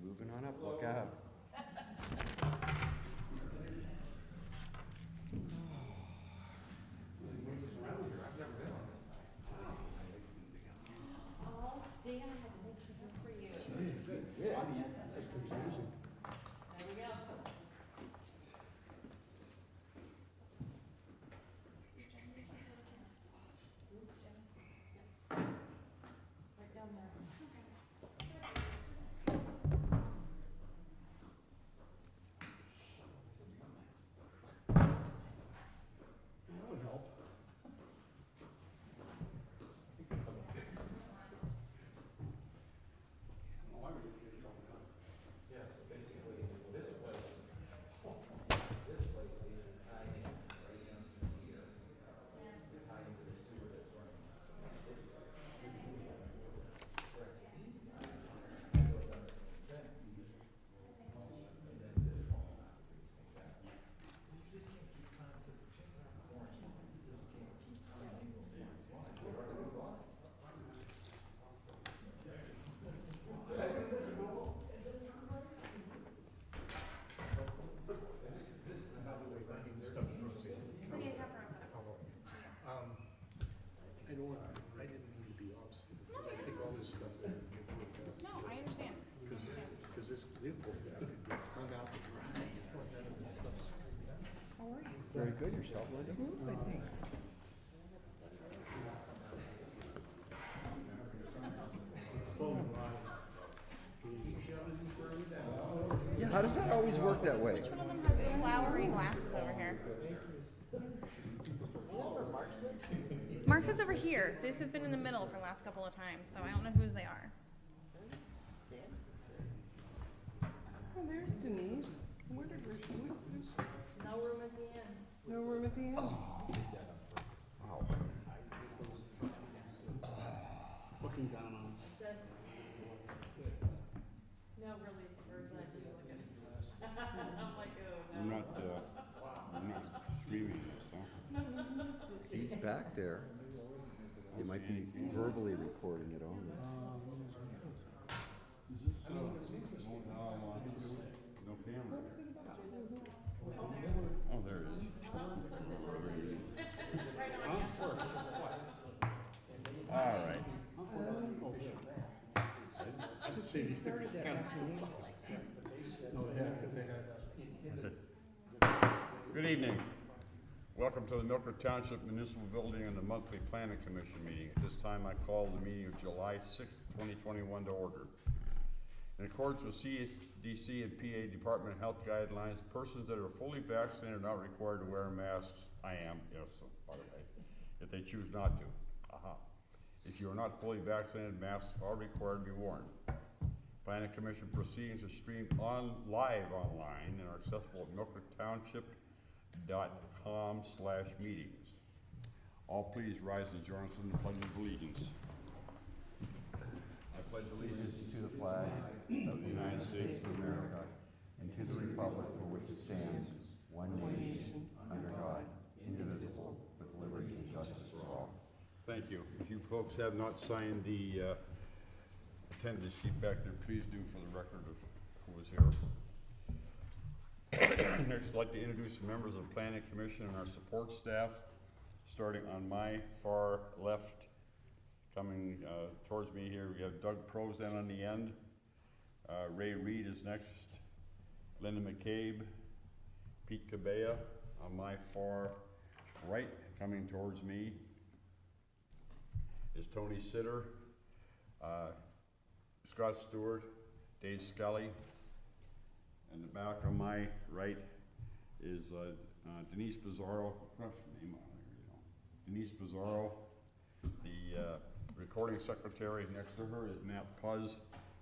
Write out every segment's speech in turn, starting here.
Moving on up, look out. Oh, Stan, I had to make something for you. Yeah. There we go. Right down there. That would help. Yeah, so basically, this place basically tied in right down to here, to tie into the sewer that's running this way. Correct, so these guys have done the same thing. And then this wall have to do the same thing. You just can't keep time to, the chances are it's orange line, you just can't keep time to go down this line, you're already gone. I don't want, I didn't mean to be obstinate, but I think all this stuff would get worked out. No, I understand. Cause this vehicle that could get hung out to dry before none of this stuff's. How are you? Very good yourself, Linda. Good, thanks. Yeah, how does that always work that way? Which one of them has flowery glasses over here? Mark's is over here. These have been in the middle for the last couple of times, so I don't know whose they are. Oh, there's Denise. I wondered where she went to. No room at the end. No room at the end? Wow. Looking down on. This. No, really, it's a bird's eye view looking. I'm like, oh, no. I'm not streaming this, huh? He's back there. He might be verbally recording it on. No camera. Oh, there it is. All right. I could see these things kind of. Oh, they had. Good evening. Welcome to the Milford Township Municipal Building and the monthly Planning Commission meeting. At this time, I call the meeting of July 6th, 2021 to order. In accordance with CDC and PA Department of Health guidelines, persons that are fully vaccinated are not required to wear masks. I am, yes, by the way, if they choose not to. If you are not fully vaccinated, masks are required to be worn. Planning Commission proceedings are streamed live online and are accessible at milfordtownship.com/meetings. All please rise and join us in the Pledge of Allegiance. I pledge allegiance To the flag of the United States of America and to the republic for which it stands, one nation, under God, indivisible, with liberty and justice for all. Thank you. If you folks have not signed the attendance sheet back there, please do for the record of who was here. Next, I'd like to introduce members of the Planning Commission and our support staff, starting on my far left, coming towards me here. We have Doug Prozan on the end. Ray Reed is next. Linda McCabe, Pete Cabea on my far right, coming towards me is Tony Sitter, Scott Stewart, Dave Scully, and the back on my right is Denise Pizarro. What's her name on there? Denise Pizarro. The recording secretary next to her is Matt Puzz,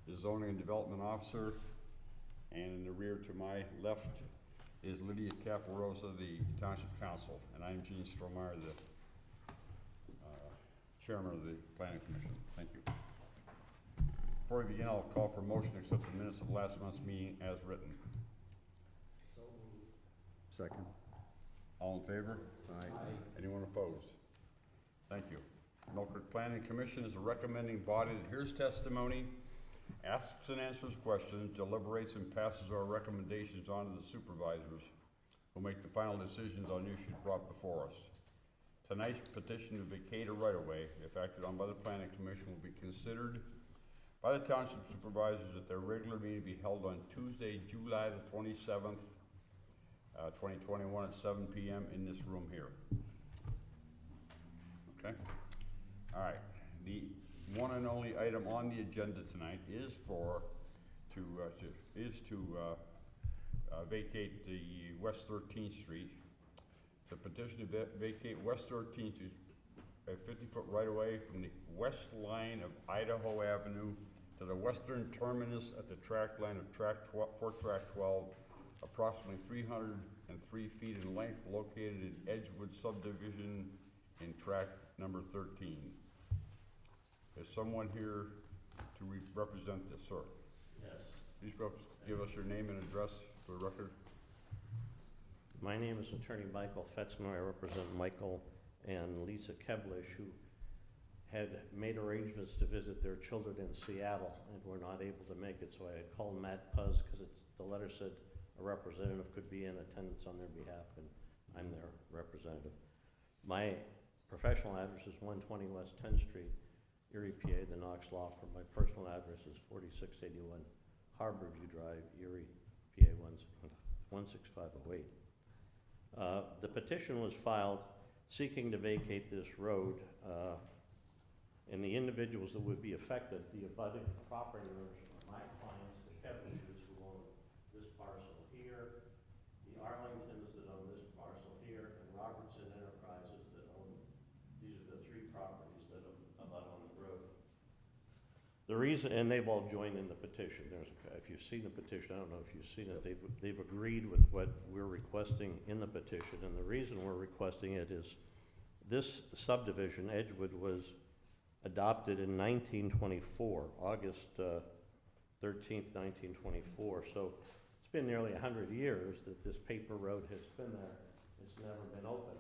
the zoning and development officer, and in the rear to my left is Lydia Caparosa, the township council, and I'm Gene Strohmeyer, the chairman of the Planning Commission. Thank you. Before we begin, I'll call for a motion to accept the minutes of last month's meeting as written. Second. All in favor? Aye. Anyone opposed? Thank you. Milford Planning Commission is a recommending body that hears testimony asks and answers questions, deliberates and passes our recommendations on to the supervisors, who make the final decisions on issues brought before us. Tonight's petition to vacate a right-of-way, if acted on by the planning commission, will be considered by the township supervisors at their regular meeting to be held on Tuesday, July the 27th, 2021 at 7 p.m. in this room here. Okay? All right. The one and only item on the agenda tonight is to vacate the West 13th Street. It's a petition to vacate West 13th, a 50-foot right-of-way from the west line of Idaho Avenue to the western terminus at the track line of for track 12, approximately 303 feet in length, located in Edgewood subdivision in track number 13. Is someone here to represent this, sir? Yes. Please give us your name and address for the record. My name is Attorney Michael Fetzner. I represent Michael and Lisa Keblish, who had made arrangements to visit their children in Seattle and were not able to make it. So I had called Matt Puz because the letter said a representative could be in attendance on their behalf, and I'm their representative. My professional address is 120 West 10th Street, Erie, PA, the Knox Law Firm. My personal address is 4681 Harborview Drive, Erie, PA 16508. The petition was filed seeking to vacate this road, and the individuals that would be affected, the abutting property owners, are my clients, the Kevlishes, who own this parcel here, the Arlingtons that own this parcel here, and Robertson Enterprises that own, these are the three properties that abut on the road. The reason, and they've all joined in the petition. If you've seen the petition, I don't know if you've seen it, they've agreed with what we're requesting in the petition, and the reason we're requesting it is this subdivision, Edgewood, was adopted in 1924, August 13th, 1924. So it's been nearly 100 years that this paper road has been there. It's never been open.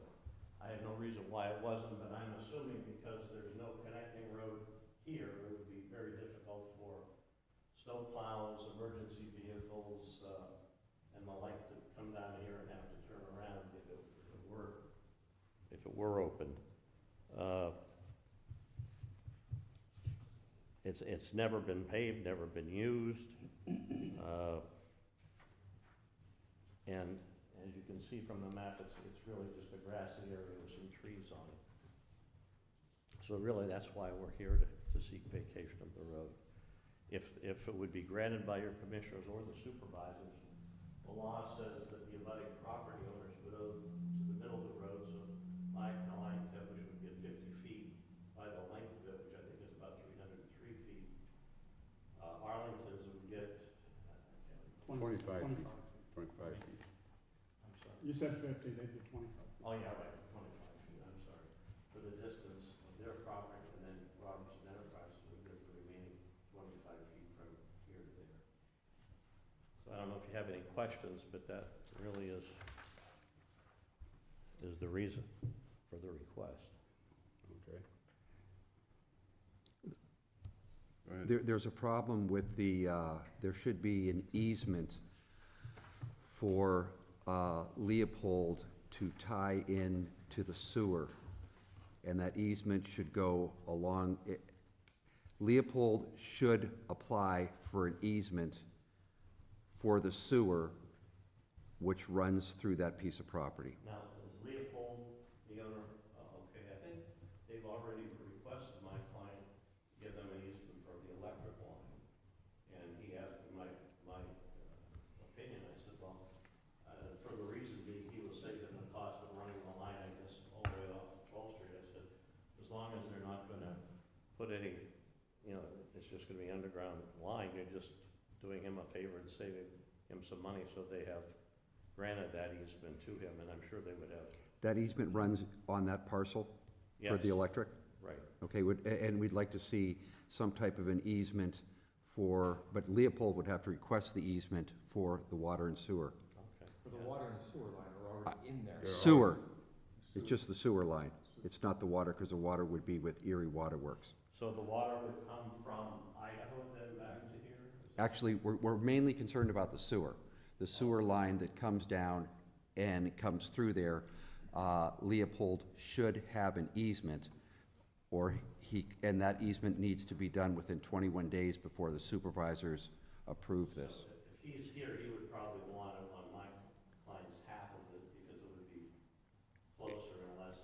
I have no reason why it wasn't, but I'm assuming because there's no connecting road here, it would be very difficult for snow plows, emergency vehicles, and the like to come down here and have to turn around if it were open. It's never been paved, never been used, and as you can see from the map, it's really just a grassy area with some trees on it. So really, that's why we're here to seek vacation of the road. If it would be granted by your commissioners or the supervisors, the law says that the abutting property owners would owe to the middle of the road, so my client Keblish would get 50 feet by the length of it, which I think is about 303 feet. Arlington's would get 25 feet. 25 feet. I'm sorry. You said 50, they did 25. Oh, yeah, right, 25 feet, I'm sorry. For the distance of their property, and then Robertson Enterprises would get the remaining 25 feet from here to there. So I don't know if you have any questions, but that really is the reason for the request. Okay. Go ahead. There's a problem with the, there should be an easement for Leopold to tie in to the sewer, and that easement should go along. Leopold should apply for an easement for the sewer, which runs through that piece of property. Now, is Leopold the owner? Okay, I think they've already requested my client to give them an easement for the electric line. And he asked me my opinion. I said, well, for the reason being, he was saving the cost of running the line, I guess, all the way off of 12th Street. I said, as long as they're not gonna put any, it's just gonna be underground line, you're just doing him a favor and saving him some money, so they have granted that easement to him, and I'm sure they would have. That easement runs on that parcel for the Yes. electric? Right. Okay, and we'd like to see some type of an easement but Leopold would have to request the easement for the water and sewer. Okay. But the water and the sewer line are already in there. Sewer, it's just the sewer line. It's not the water, because the water would be with Erie Water Works. So the water would come from Idaho then back to here? Actually, we're mainly concerned about the sewer. The sewer line that comes down and it comes through there, Leopold should have an easement, or and that easement needs to be done within 21 days before the supervisors approve this. If he's here, he would probably want it on my client's half of it because it would be closer and less.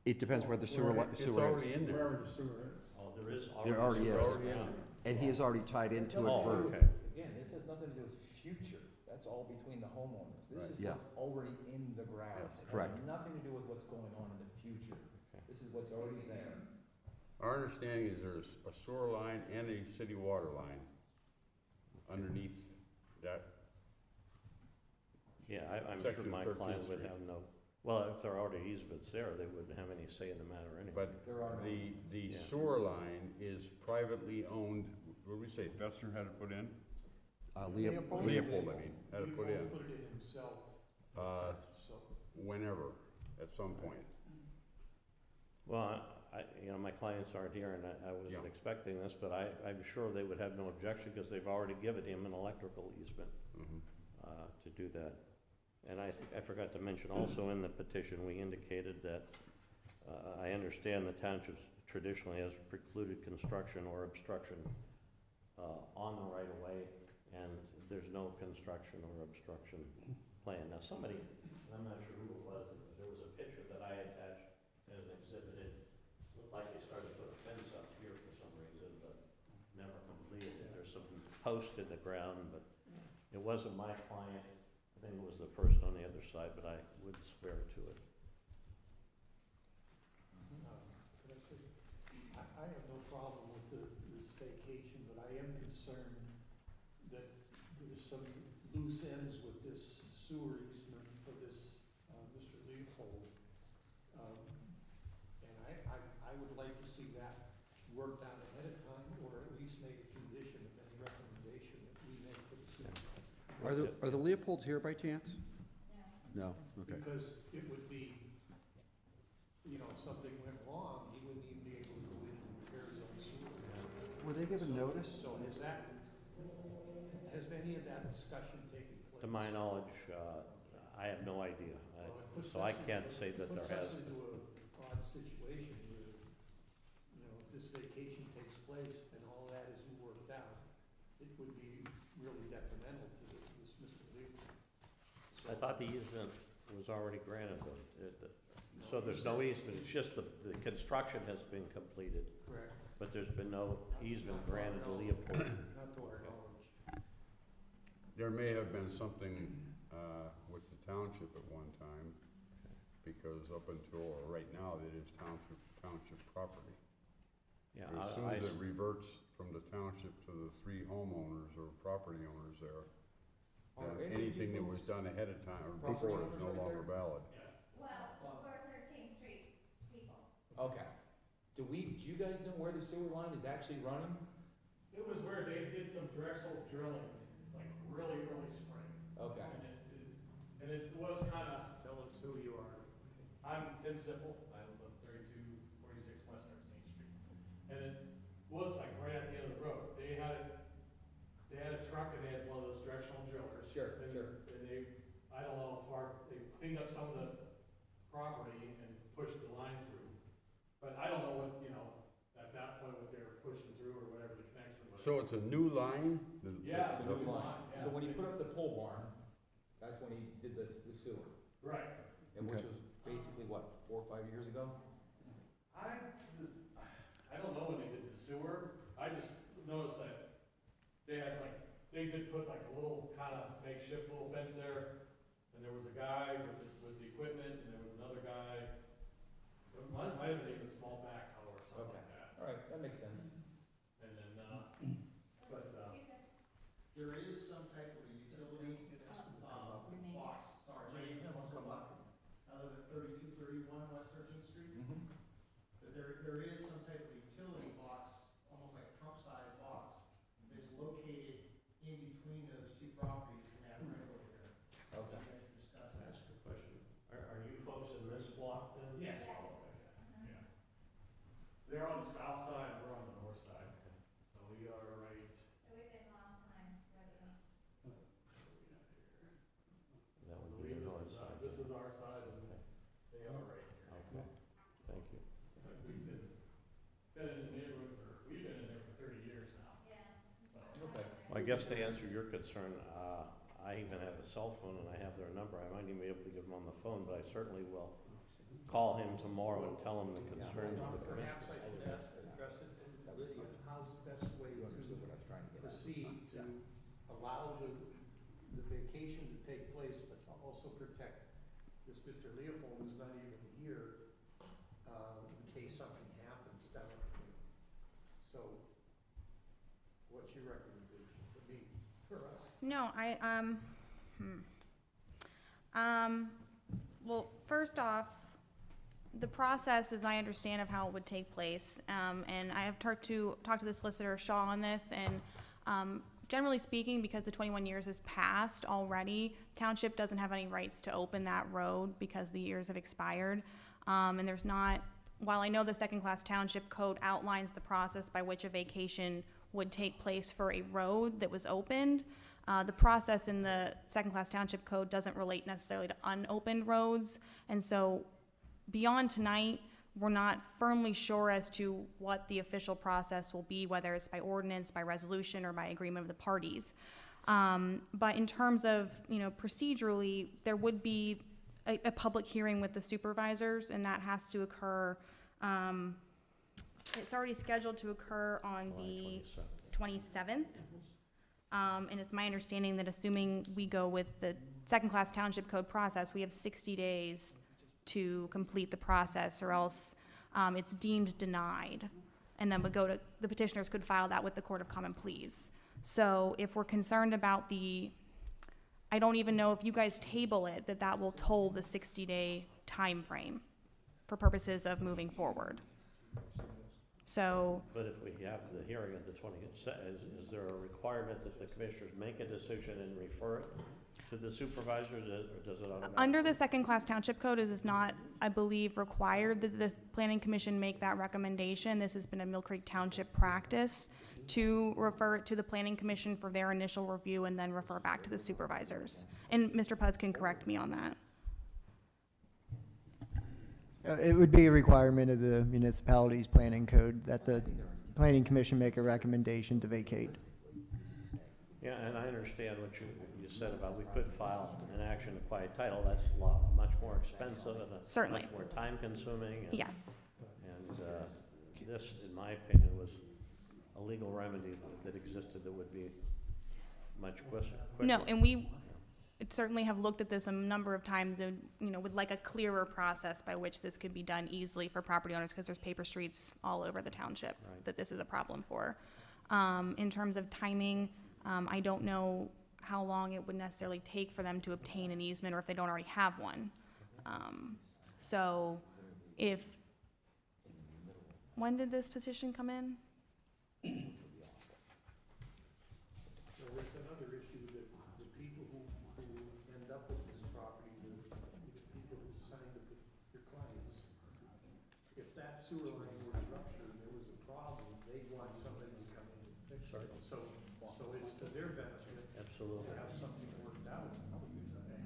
It depends where the sewer It's is. already in there. Wherever the sewer is. Oh, there is already. There already sewer is. Already in around. there. And he has already tied into it Oh, for, okay. Again, this has nothing to do with future, that's all between the homeowners. This Right. is Yeah. what's already in the ground. Yes. It has Correct. nothing to do with what's going on in the future. This is what's already there. Our understanding is there's a sewer line and a city water line underneath that. Yeah, I'm sure Section my 13th client would Street. have no, well, if there are already easements there, they wouldn't have any say in the matter anyway. But There are no the Yeah. sewer line is privately owned, what did we say, Fessner had it put in? Leopold. Leopold, I mean, had it put in, Put it in himself, uh, so. whenever, at some point. Well, you know, my clients aren't here and I wasn't Yeah. expecting this, but I'm sure they would have no objection because they've already given him an electrical easement Mhm. to do that. And I think, I forgot to mention also in the petition, we indicated that I understand the township traditionally has precluded construction or obstruction on the right of way, and there's no construction or obstruction plan. Now, somebody, and I'm not sure who it was, there was a picture that I attached as an exhibit. It looked like they started to put a fence up here for some reason, but never completed it. There's some posts in the ground, but it wasn't my client. I think it was the person on the other side, but I would swear to it. Could I say, I have no problem with the staycation, but I am concerned that there's some loose ends with this sewer easement for this, Mr. Leopold. And I would like to see that worked out ahead of time, or at least make a condition of any recommendation that we make for the supervisor. Are the Leopolds here by chance? No, okay. Because it would be, you know, if something went wrong, he wouldn't even be able to go in and repair his own sewer. Were they given notice? So has any of that discussion taken place? To my knowledge, I have no idea. Well, it puts So I us in- can't say that there has It puts us been. into an odd situation where, you know, if this vacation takes place and all that isn't worked out, it would be really detrimental to this Mr. Leopold. I thought the easement was already granted, though. So there's no easement, it's just the construction has been completed, Correct. but there's been no easement granted to Leopold. Not to our knowledge. There may have been something with the township at one time, because up until, or right now, it is township property. Yeah, As soon as it reverts from the township to the three homeowners or property owners there, Are then any of you anything that was folks done ahead of time or property before is owners no right longer there? valid. Well, for 13th Street people. Okay. Do you guys know where the sewer line is actually running? It was where they did some Drexel drilling, like really early spring. Okay. And it was kinda, Tell us who you are. I'm Tim Sipple, I live at 3246 West 13th Street. And it was like right at the end of the road. They had a truck and they had one of those directional drillers. Sure, And- sure. And I don't know how far, they cleaned up some of the property and pushed the line through. But I don't know what, you know, at that point, what they were pushing through or whatever the connection was. So it's a new line? Yeah. It's a new line. Yeah. So when he put up the pole barn, that's when he did the sewer, Right. and which Okay. was basically what, 4 or 5 years ago? I don't know when they did the sewer, I just noticed that they had like, they did put like a little kind of makeshift little fence there, and there was a guy with the equipment, and there was another guy, it might have been even a small backhoe or something like that, All right, that makes sense. and then, but, There is some type of a utility, box, sorry, James Musselbuck. I live at 3231 West 13th Street. But there is some type of utility box, almost like a trunk size box, that's located in between those two properties and that right over there. Okay. You guys should discuss that. That's a good question. Are you folks in this block then? yes. Oh, okay. Yeah. They're on the south side, we're on the north Well, I guess to answer your concern, I even have a cell phone and I have their number. I might even be able to give them on the phone, but I certainly will call him tomorrow and tell him the concerns of the commission. Perhaps I should address it to Lydia, how's the best way to proceed to allow the vacation to take place, but also protect this Mr. Leopold, who's not even here, in case something happens down here. So, what's your recommendation for me, for us? No, well, first off, the process, as I understand of how it would take place, and I have talked to the solicitor Shaw on this, and generally speaking, because the 21 years has passed already, township doesn't have any rights to open that road because the years have expired, and there's not. While I know the second-class township code outlines the process by which a vacation would take place for a road that was opened, the process in the second-class township code doesn't relate necessarily to unopened roads, and so beyond tonight, we're not firmly sure as to what the official process will be, whether it's by ordinance, by resolution, or by agreement of the parties. But in terms of, procedurally, there would be a public hearing with the supervisors, and that has to occur, it's already scheduled to occur on the 27th. And it's my understanding that assuming we go with the second-class township code process, we have 60 days to complete the process, or else it's deemed denied. And then the petitioners could file that with the Court of Common Pleas. So if we're concerned about I don't even know if you guys table it, that will toll the 60-day time frame for purposes of moving forward. So, But if we have the hearing at the 20th, is there a requirement that the commissioners make a decision and refer it to the supervisors, or does it automatically? under the second-class township code, it is not, I believe, required that the planning commission make that recommendation. This has been a Mill Creek Township practice to refer it to the planning commission for their initial review and then refer back to the supervisors. And Mr. Putz can correct me on that. It would be a requirement of the municipality's planning code that the planning commission make a recommendation to vacate. Yeah, and I understand what you said about we could file an action to quiet title. That's much more expensive and Certainly. much more time consuming. Yes. And this, in my opinion, was a legal remedy that existed that would be much quicker. No, and we certainly have looked at this a number of times and, would like a clearer process by which this could be done easily for property owners, because there's paper streets all over the township that this is a problem for. In terms of timing, I don't know how long it would necessarily take for them to obtain an easement, or if they don't already have one. So when did this petition come in? So there's another issue that the people who end up with this property, the people who signed your clients, if that sewer line were to rupture and there was a problem, they'd want somebody to come in and fix it. So it's to their benefit Absolutely. to have something worked out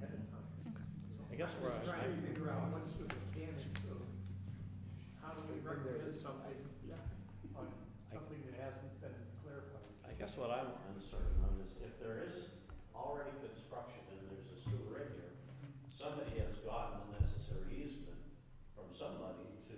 ahead of time. I guess where I'm trying to figure out what's the mechanics of how do we recommend something on something that hasn't been clarified. I guess what I'm uncertain on is if there is already construction and there's a sewer in here, somebody has gotten the necessary easement from somebody to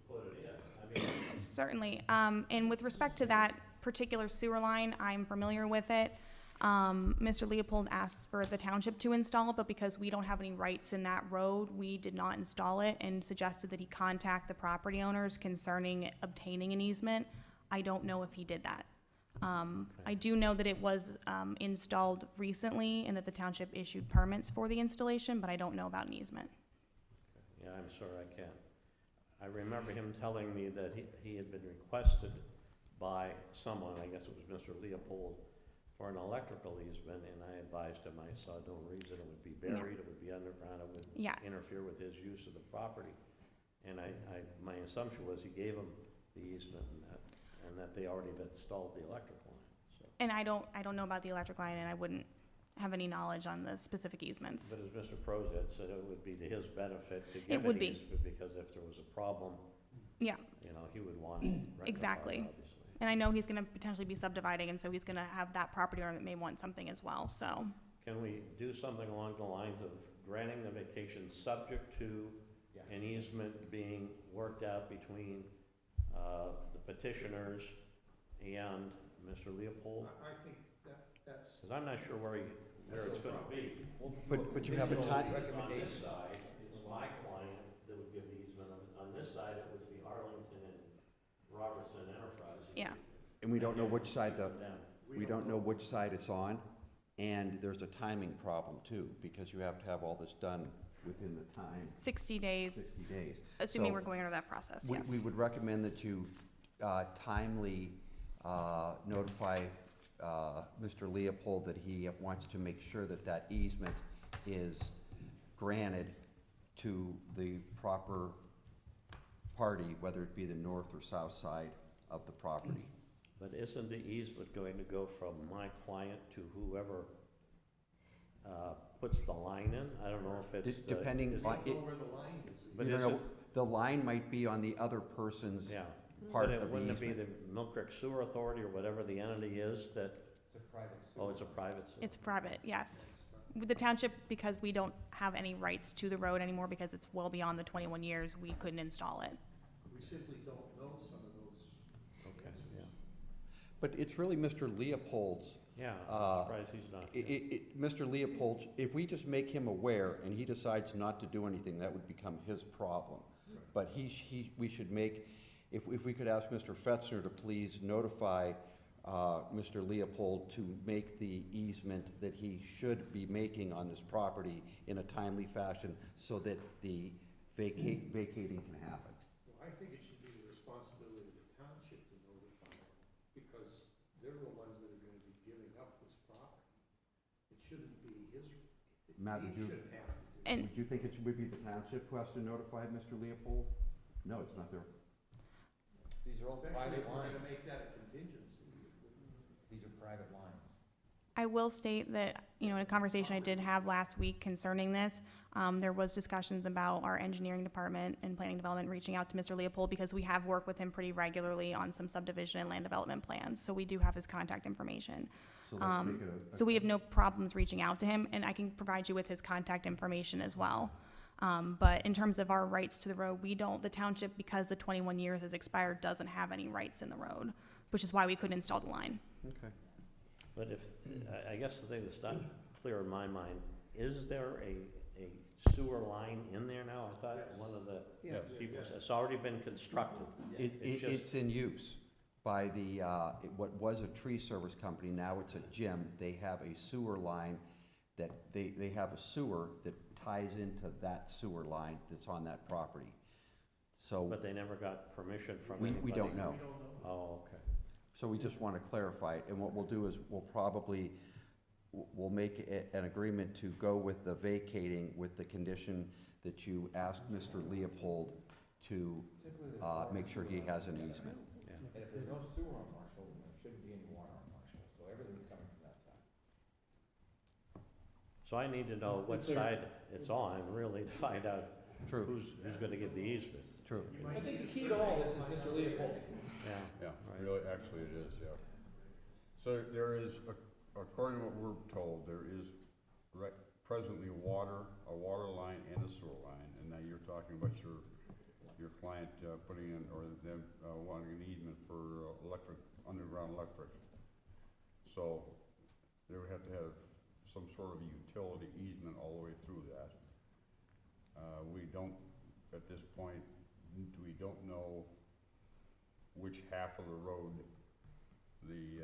put it in. I mean, Certainly. And with respect to that particular sewer line, I'm familiar with it. Mr. Leopold asked for the township to install it, but because we don't have any rights in that road, we did not install it, and suggested that he contact the property owners concerning obtaining an easement. I don't know if he did that. I do know that it was installed recently and that the township issued permits for the installation, but I don't know about an easement. yeah, I'm sorry, I can't. I remember him telling me that he had been requested by someone, I guess it was Mr. Leopold, for an electrical easement, and I advised him, I saw no reason it would be buried, it would be underground, it would interfere with his use of the property. And my assumption was he gave him the easement and that they already had installed the electric line, so. And I don't know about the electric line, and I wouldn't have any knowledge on the specific easements. But as Mr. Prozat said, it would be to his benefit to It give would an be. easement, because if there was a problem, Yeah, he would want it rectified, Exactly. obviously. And I know he's gonna potentially be subdividing, and so he's gonna have that property owner that may want something as well, so. Can we do something along the lines of granting the vacation subject to an easement being worked out between the petitioners and Mr. Leopold? I think that's. Because I'm not sure where it's gonna be. But you have a Visual time, is on this side, it's my client that would give the easement. On this side, it would be Arlington and Robertson Enterprises. Yeah. and we don't know which side Them. we don't know which side it's on, and there's a timing problem too, because you have to have all this done within the time, 60 days, 60 days. assuming So we're going under that process, we yes. would recommend that you timely notify Mr. Leopold that he wants to make sure that that easement is granted to the proper party, whether it be the north or south side of the property. But isn't the easement going to go from my client to whoever puts the line in? I don't know if it's. Depending is on, it- it, Where the line is. But you is know, it, the line might be on the other person's yeah. part But of the wouldn't it be easement. the Mill Creek Sewer Authority or whatever the entity is that, It's a private. oh, it's a private sewer? It's private, yes. With the township, because we don't have any rights to the road anymore because it's well beyond the 21 years, we couldn't install it. We simply don't know some of those. Okay, yeah. But it's really Mr. Leopold's, Yeah, Uh, I'm surprised he's not here. Mr. Leopold, if we just make him aware and he decides not to do anything, that would become his problem. But we should make, if we could ask Mr. Fetzner to please notify Mr. Leopold to make the easement that he should be making on this property in a timely fashion so that the vacating can happen. Well, I think it should be the responsibility of the township to notify them, because they're the ones that are gonna be giving up this property. It shouldn't be his, Matt, he would you- shouldn't have to do it. And Would you think it would be the township who has to notify Mr. Leopold? No, it's not their, These are all Especially private if we're lines. gonna make that a contingency. These are private lines. I will state that, in a conversation I did have last week concerning this, there was discussions about our engineering department and planning development reaching out to Mr. Leopold because we have worked with him pretty regularly on some subdivision and land development plans, so we do have his contact information. so let's make it a. So we have no problems reaching out to him, and I can provide you with his contact information as well. But in terms of our rights to the road, the township, because the 21 years has expired, doesn't have any rights in the road, which is why we couldn't install the line. Okay. But if, I guess the thing that's not clear in my mind, is there a sewer line in there now? I thought one of the people, it's already been constructed. It's just- It's in use by the, what was a tree service company, now it's a gym. They have a sewer line that, they have a sewer that ties into that sewer line that's on that property. So, But they never got permission from we anybody? don't know. We don't know. Oh, okay. So we just want to clarify it, and what we'll do is we'll make an agreement to go with the vacating with the condition that you ask Mr. Leopold to make sure he has an easement. And if there's no sewer on Marshall, then there shouldn't be any water on Marshall, so everything's coming from that side. So I need to know what side it's on, really, to find out True, who's gonna give the easement. true. I think the key to all this is Mr. Leopold. Yeah. Yeah, Right. really, actually it is, yeah. So there is, according to what we're told, there is presently a water line and a sewer line. And now you're talking about your client putting in, or them wanting an easement for underground electric. So they would have to have some sort of utility easement all the way through that. We don't, at this point, we don't know which half of the road the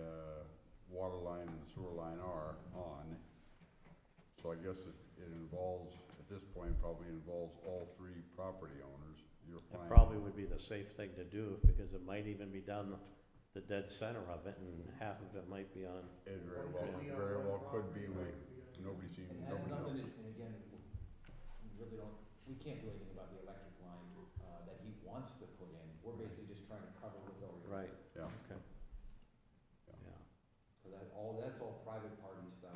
water line and the sewer line are on. So I guess it involves, at this point, probably involves all three property owners, your It client. probably would be the safe thing to do, because it might even be down the dead center of it, and half of it might be on. It very One well, could be on very one well could property, be, one we, could be on- nobody's even, It has nobody nothing knows. to, and again, we really don't, we can't do anything about the electric line, that he wants to put in. We're basically just trying to cover what's already. Right. Yeah. Okay. Yeah. Yeah. So that's all private party stuff.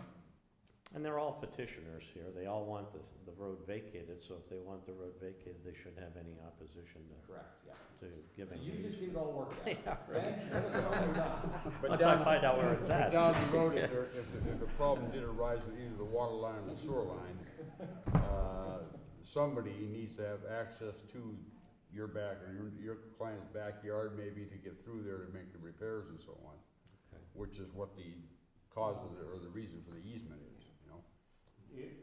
And they're all petitioners here. They all want the road vacated, so if they want the road vacated, they shouldn't have any opposition Correct, yeah. to giving. So you the just get it all worked out. Yeah, Okay? Let us know when we're done. But Once I find out where it's but at. down the road, if the problem did arise with either the water line or the sewer line, somebody needs to have access to your back, or your client's backyard maybe to get through there to make the repairs and so on. Okay. Which is what the cause of or the reason for the easement is, you know? Is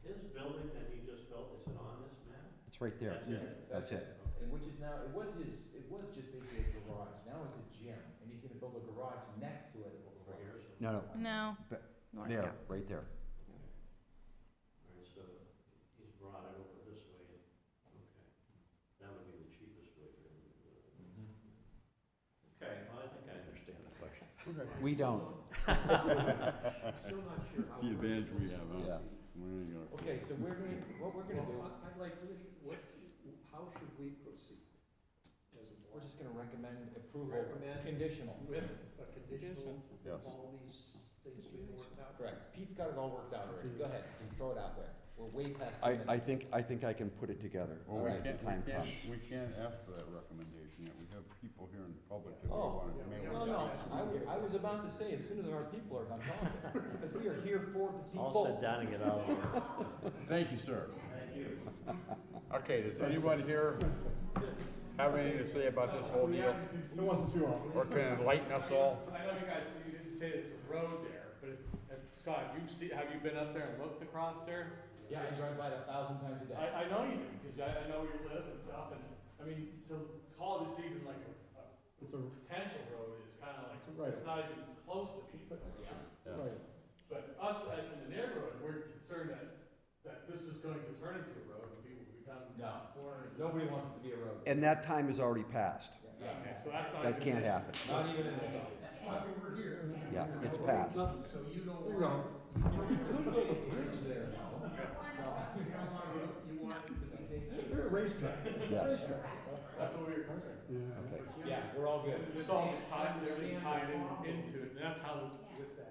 his building that he just built, is it on this map? It's right there. That's it? That's it. And which is now, it was just basically a garage, now it's a gym, and he's gonna build a garage next to it, it looks like. No, no, No. But Nor- there, yeah. right there. Alright, so he's brought it over this way, okay. That would be the cheapest way for him to do it. Okay, well, I think I understand the question. We don't. Still not sure how. It's the advantage we have, huh? Yeah. We ain't gonna- Okay, so what we're gonna do, I'd like, how should we proceed as a we're board? just gonna recommend approval, Recommend. conditional. With a conditional, Yes. all these things being worked out? Correct, Pete's got it all worked out already, go ahead, you can throw it out there, we're way past 2 I minutes. think I can put it together Well, when the time comes. we can't ask for that recommendation yet. We have people here in the public that we Oh, want to, may No, want no, I was about to say, as soon as our people are done talking, because we are here for the people. I'll sit down and get out of here. Thank you, sir. Thank you. Okay, does anyone here have anything to say about this whole deal? It wasn't too long. Or can enlighten us all? I know you guys, you didn't say it's a road there, but Scott, have you been up there and looked across there? Yeah, I drive by it 1,000 times a day. I know you do, because I know where you live and stuff, and, I mean, to call this even like a potential road is kind of like, it's not even close to people. Yeah. But us in the neighborhood, we're concerned that this is going to turn into a road, and people become. No, nobody wants it to be a road. And that time is already passed. Yeah. Okay, so that's not. That even can't an happen. Not even in this. That's why we were here. Yeah, it's passed. So you don't want, You could build a bridge there, no? you don't want, you want it to be taken. We're a racetrack. Yes. That's what we were concerned. Okay. Yeah, we're all good. It's all just tied, everything tied into it, and that's how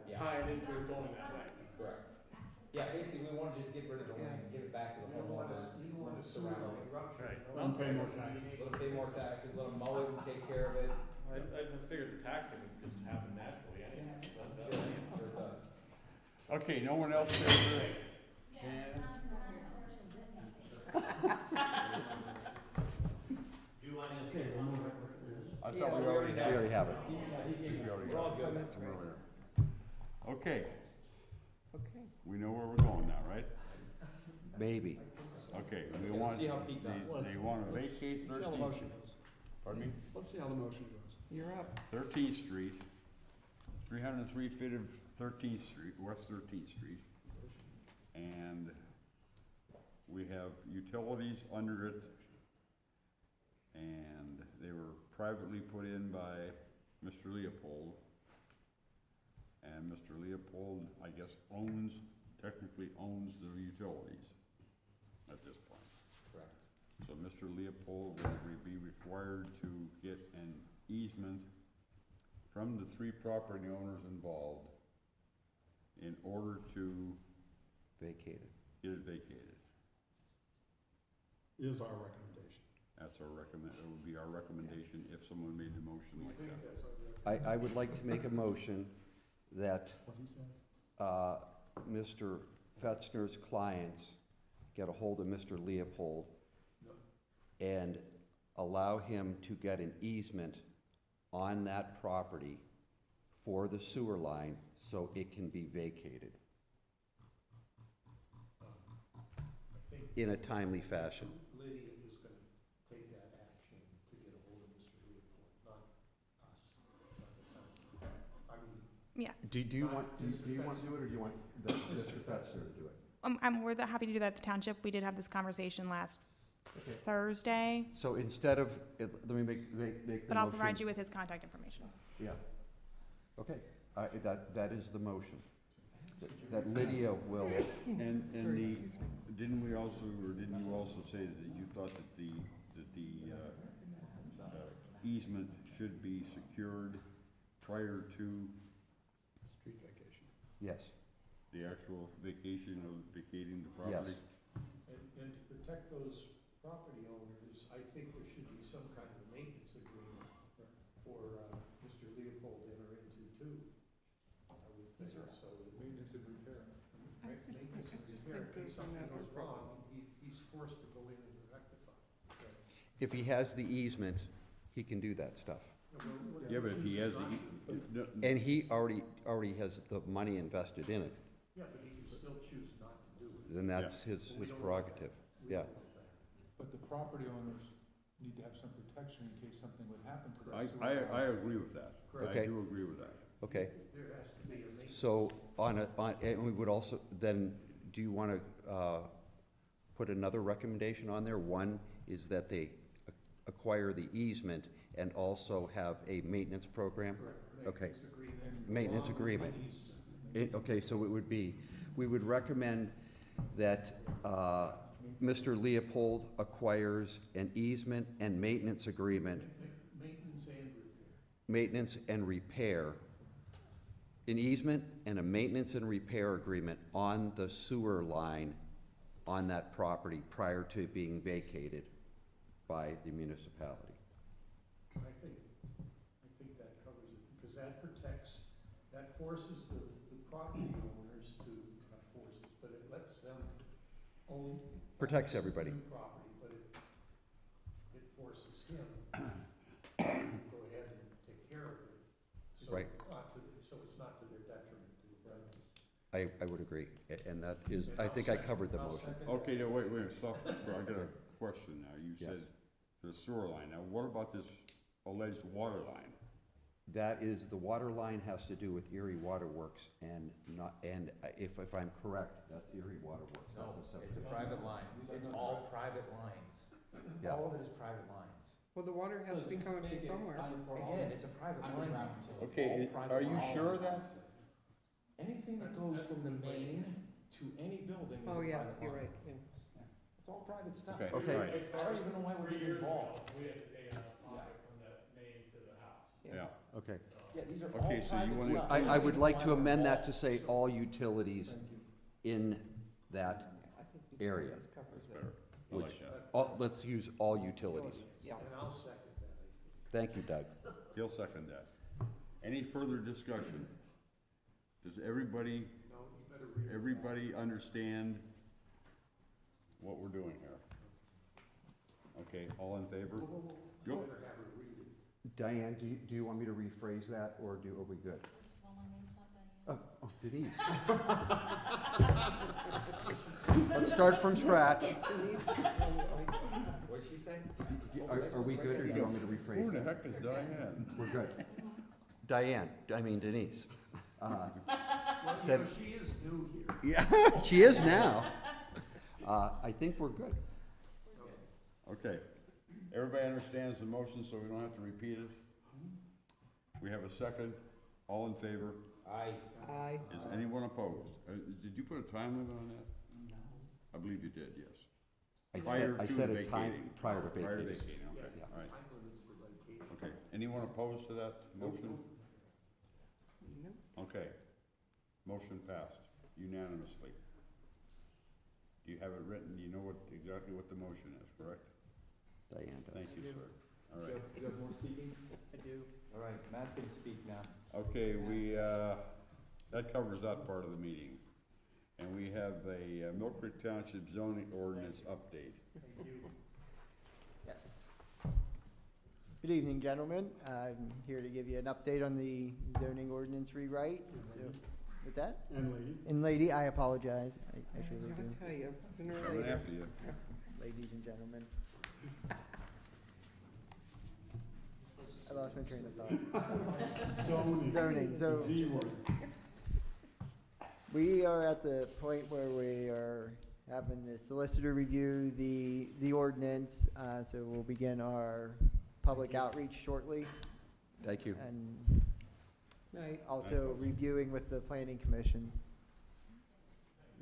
Yeah. tied into it going that way. Correct. Yeah, basically, we wanna just get rid of the land, give it back to the homeowners. Surrounding. Right. Let them pay more tax. Let them pay more taxes, let them mow it and take care of it. I figured the taxing would just happen naturally anyway, so. Sure it does. Okay, no one else here? Do you want to get on the record for this? I Yeah, thought we we already already We already have it. We already We're all got good. it from earlier. Okay, Okay. we know where we're going now, right? Maybe. Okay, we Okay, want, let's see how Pete does. they want to vacate 13th. Pardon me? Let's see how the motion goes. You're up. 13th Street, 303 feet of 13th Street, West 13th Street. And we have utilities under it. And they were privately put in by Mr. Leopold. And Mr. Leopold, I guess, technically owns the utilities at this point. Correct. So Mr. Leopold will be required to get an easement from the 3 property owners involved in order to Vacated. get it vacated. Is our recommendation. That's it would be our recommendation if someone made a motion like that. I would like to make a motion that Mr. Fetzner's clients get a hold of Mr. Leopold and allow him to get an easement on that property for the sewer line so it can be vacated in a timely fashion. Lydia is gonna take that action to get a hold of Mr. Leopold, not us, not the town. I mean, Yes. Do you want to do it, or do you want Mr. Fetzner to do it? We're happy to do that at the township. We did have this conversation last Thursday, So instead of, let me make the motion. but I'll provide you with his contact information. Yeah. Okay, that is the motion. That Lydia will, And didn't you also say that you thought that the easement should be secured prior to, Street vacation. yes. The actual vacating the property? And to protect those property owners, I think there should be some kind of a maintenance agreement for, Mr. Leopold to enter into too. I would think, so. Maintenance and repair. Maintenance and just repair, think if goes in something that goes one wrong, he's forced to go in and rectify. If he has the easement, he can do that stuff. Yeah, but if he has the, And he already has the money invested in it, Yeah, but he can still choose not to do it. then that's his prerogative, yeah. But the property owners need to have some protection in case something would happen to that I, sewer I, line. I agree with that. I Okay. do agree with that. Okay, There has to be a maintenance. so and we would also, then, do you want to put another recommendation on there? One is that they acquire the easement and also have a maintenance program? Okay. Maintenance agreement. Okay, so it would be, we would recommend that Mr. Leopold acquires an easement and maintenance agreement, Maintenance and repair. maintenance and repair, an easement and a maintenance and repair agreement on the sewer line on that property prior to being vacated by the municipality. I think that covers it, because that protects, that forces the property owners to, not forces, but it lets them own. Protects everybody. New property, but it forces him to go ahead and take care of it. So Right. so it's not to their detriment to the residents. I would agree, and that is, I think I covered the I'll motion. second that. Okay, now, wait, stop, I got a question now. You Yes. said the sewer line. Now, what about this alleged water line? That is, the water line has to do with Erie Water Works and not, and if I'm correct, that's Erie Water Works. No, not the septic. it's a private line. It's all private lines. Yeah. All of it is private lines. Well, the water has to be coming from somewhere. Again, it's a private line. It's Okay, all private are you lines. sure of that? Anything that goes from the main to any building is a Oh, private line. yes, you're right, yeah. It's all private stuff. Okay, Okay. all right, I don't even know why we're 3 even years ago, involved. we had to pay out of pocket from that main to the house. yeah. Okay. Yeah, these are Okay, all so you private wanna- stuff. I would like to Why we're amend that to involved. say all utilities Thank you. in that area, Covers it. Better. I like which, that. let's use all utilities. Yeah. And I'll second that, I think. Thank you, Doug. He'll second that. Any further discussion? Does everybody understand what we're doing here? Okay, all in favor? Go. Diane, do you want me to rephrase that, or are we good? Oh, Denise. Let's start from scratch. What'd she say? Are we good, or do you want me to rephrase Who the that? heck is Diane? We're good. Diane, Denise. Well, Said- she is new here. Yeah, she is now. I think we're good. Okay, everybody understands the motion, so we don't have to repeat it? We have a second, all in favor? Aye. Is anyone opposed? Did you put a time limit on that? No. I believe you did, yes. I said a time vacating. prior to Prior to vacating. vacating, okay, Yeah. all right. Okay, anyone opposed to that motion? Okay, motion passed unanimously. Do you have it written? You know exactly what the motion is, correct? Diane does. Thank you, sir. All Do right. you have more speaking? I do. All right, Matt's gonna speak now. Okay, that covers that part of the meeting. And we have a Mill Creek Township zoning ordinance update. Yes. Good evening, gentlemen. I'm here to give you an update on the zoning ordinance rewrite. So, with that? And lady. And lady, I apologize. I I surely do. gotta tell you, sooner or Coming later. after you. Ladies and gentlemen. I lost my train of thought. Zoning, so. We are at the point where we are having the solicitor review the ordinance, so we'll begin our public outreach shortly. Thank you. And Night. also reviewing with the planning commission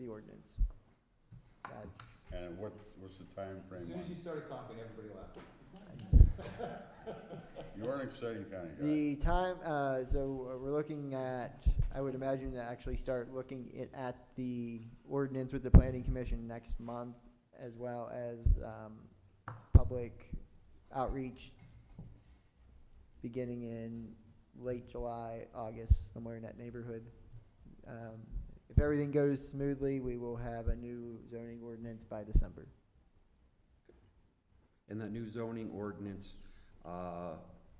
the ordinance. That's, And what's the time As frame soon on as you started talking, everybody left. You are an exciting kind of guy. The time, we're looking at, I would imagine to actually start looking at the ordinance with the planning commission next month, as well as, public outreach beginning in late July, August, somewhere in that neighborhood. If everything goes smoothly, we will have a new zoning ordinance by December. And that new zoning ordinance,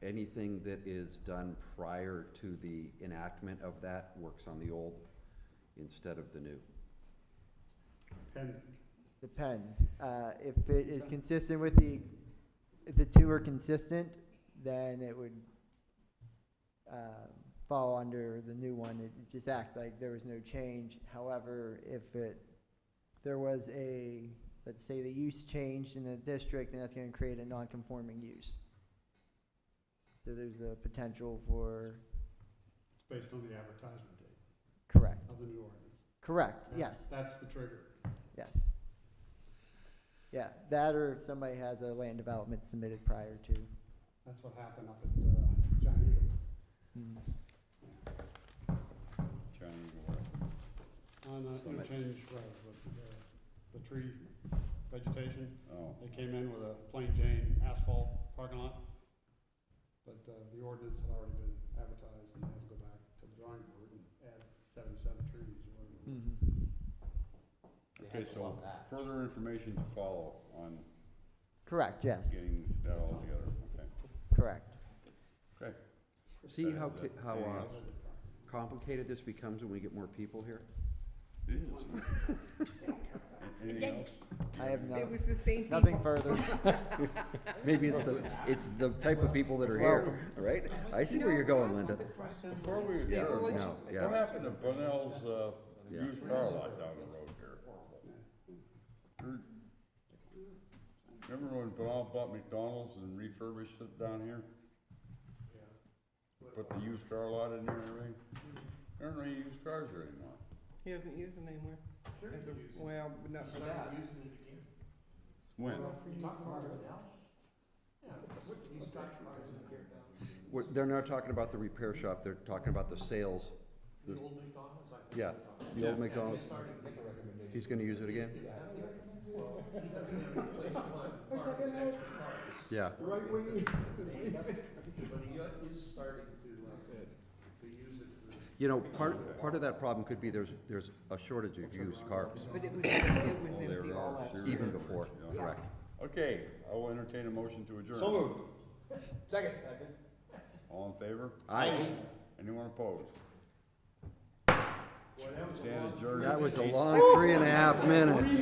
anything that is done prior to the enactment of that works on the old instead of the new. Depends. If it is consistent with if the two are consistent, then it would fall under the new one. It just act like there was no change. However, if there was let's say the use changed in a district, then that's going to create a non-conforming use. So there's the potential for. It's based on the advertisement date Correct. of the new ordinance. Correct. Yes. That's the trigger. Yes. Yeah, that or if somebody has a land development submitted prior to. That's what happened up at John Eagle. Johnny Eagle. On interchange road with the tree vegetation. Oh, They came in with a plain Jane asphalt parking lot. But the ordinance had already been advertised and they had to go back to the drawing board and add 77 trees or whatever. it was. okay, so further information to follow on Correct, yes. getting that all together, okay? Correct. Okay. See how Anything else? complicated this becomes when we get more people here? It is. Anything else? I have It was the same people. nothing further. Maybe it's the type of people that are here, right? I see where you're going, Linda. Before we Yeah, adjourn, no, yeah. what happened to Bunnell's, Yeah. used car lot down the road here? Remember when Bunnell bought McDonald's and refurbished it down here? Put the used car lot in there and everything? There aren't any used cars there anymore. He doesn't use it anymore. Well, but not for that. When? Well, for used cars. They're not talking about the repair shop, they're talking about the sales. The old McDonald's? Yeah, the old McDonald's. He's gonna use it again? Yeah. But he is starting to use it for. You know, part of that problem could be there's a shortage of used cars, But it was Oh, there empty all are last. serious even before, issues, yeah. correct. Okay, I will entertain a motion to adjourn. So moved. Second. All in favor? Aye. Anyone opposed? Stand adjourned. That was a long 3.5 minutes.